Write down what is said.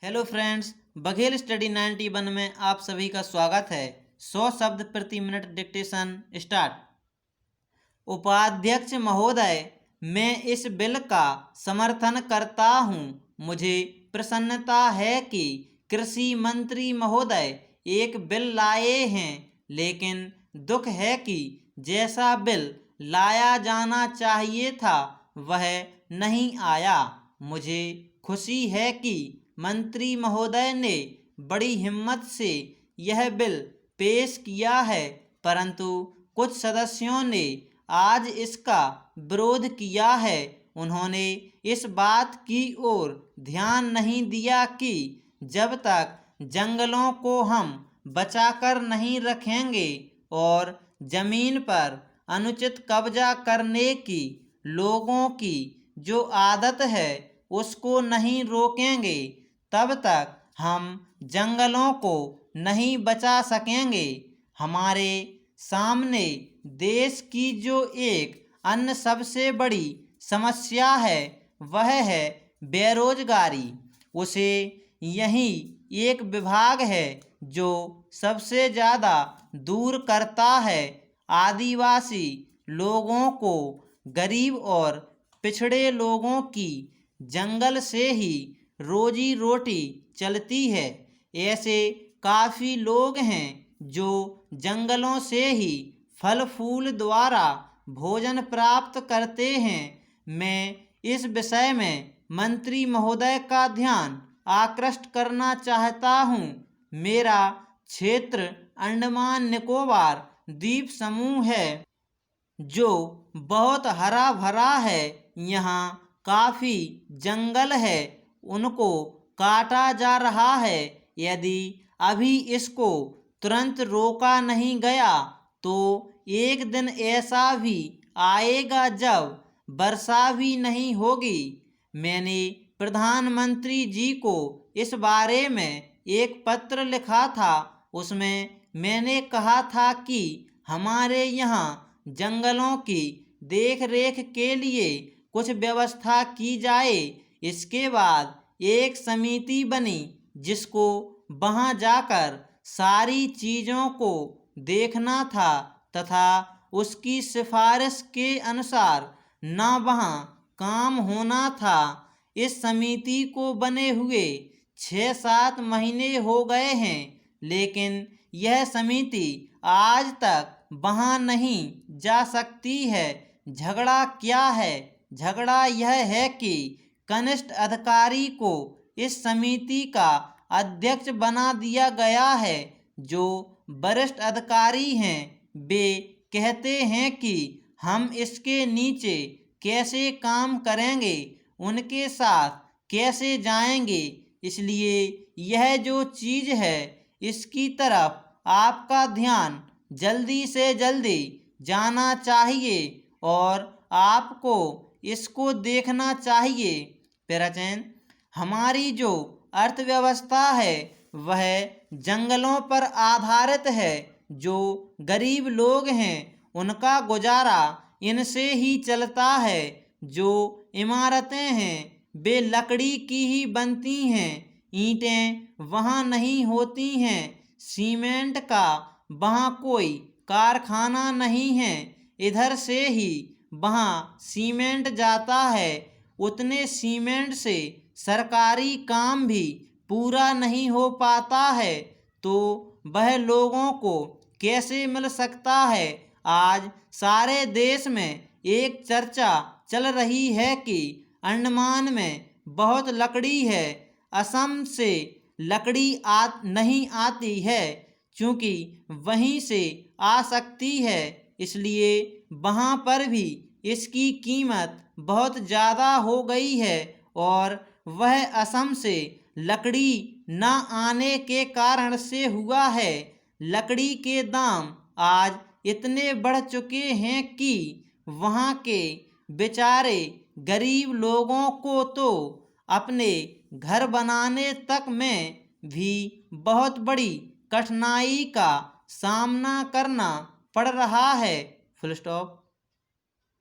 Hello friends, Baghel study 91 में आप सभी का स्वागत है। 100 शब्द प्रति मिनट डिक्टेशन स्टार्ट। उपाध्यक्ष महोदय, मैं इस बिल का समर्थन करता हूं। मुझे प्रसन्नता है कि कृषि मंत्री महोदय एक बिल लाए हैं, लेकिन दुख है कि जैसा बिल लाया जाना चाहिए था वह नहीं आया। मुझे खुशी है कि मंत्री महोदय ने बड़ी हिम्मत से यह बिल पेश किया है, परंतु कुछ सदस्यों ने आज इसका विरोध किया है। उन्होंने इस बात की ओर ध्यान नहीं दिया कि जब तक जंगलों को हम बचाकर नहीं रखेंगे और जमीन पर अनुचित कब्जा करने की लोगों की जो आदत है उसको नहीं रोकेंगे, तब तक हम जंगलों को नहीं बचा सकेंगे। हमारे सामने देश की जो एक अन्य सबसे बड़ी समस्या है वह है बेरोजगारी। उसे यही एक विभाग है जो सबसे ज़्यादा दूर करता है। आदिवासी लोगों को, गरीब और पिछड़े लोगों की जंगल से ही रोजी रोटी चलती है। ऐसे काफ़ी लोग हैं जो जंगलों से ही फल फूल द्वारा भोजन प्राप्त करते हैं। मैं इस विषय में मंत्री महोदय का ध्यान आकृष्ट करना चाहता हूँ। मेरा क्षेत्र अंडमान निकोबार द्वीप समूह है जो बहुत हरा भरा है। यहाँ काफ़ी जंगल है, उनको काटा जा रहा है। यदि अभी इसको तुरंत रोका नहीं गया तो एक दिन ऐसा भी आएगा जब वर्षा भी नहीं होगी। मैंने प्रधानमंत्री जी को इस बारे में एक पत्र लिखा था। उसमें मैंने कहा था कि हमारे यहाँ जंगलों की देख रेख के लिए कुछ व्यवस्था की जाए। इसके बाद एक समिति बनी जिसको वहाँ जाकर सारी चीज़ों को देखना था तथा उसकी सिफारिश के अनुसार न वहाँ काम होना था। इस समिति को बने हुए 6-7 महीने हो गए हैं, लेकिन यह समिति आज तक वहाँ नहीं जा सकती है। झगड़ा क्या है? झगड़ा यह है कि कनिष्ठ अधिकारी को इस समिति का अध्यक्ष बना दिया गया है। जो वरिष्ठ अधिकारी हैं वे कहते हैं कि हम इसके नीचे कैसे काम करेंगे, उनके साथ कैसे जाएंगे। इसलिए यह जो चीज़ है इसकी तरफ आपका ध्यान जल्दी से जल्दी जाना चाहिए और आपको इसको देखना चाहिए। पेराचैन, हमारी जो अर्थव्यवस्था है वह जंगलों पर आधारित है। जो गरीब लोग हैं उनका गुजारा इनसे ही चलता है। जो इमारतें हैं वे लकड़ी की ही बनती हैं, ईंटें वहाँ नहीं होती हैं, सीमेंट का वहाँ कोई कारखाना नहीं है। इधर से ही वहाँ सीमेंट जाता है। उतने सीमेंट से सरकारी काम भी पूरा नहीं हो पाता है, तो वह लोगों को कैसे मिल सकता है। आज सारे देश में एक चर्चा चल रही है कि अंडमान में बहुत लकड़ी है, असम से लकड़ी नहीं आती है, क्योंकि वहीं से आ सकती है, इसलिए वहाँ पर भी इसकी कीमत बहुत ज़्यादा हो गई है। और वह असम से लकड़ी न आने के कारण से हुआ है। लकड़ी के दाम आज इतने बढ़ चुके हैं कि वहाँ के बेचारे गरीब लोगों को तो अपने घर बनाने तक में भी बहुत बड़ी कठिनाई का सामना करना पड़ रहा है। Full stop.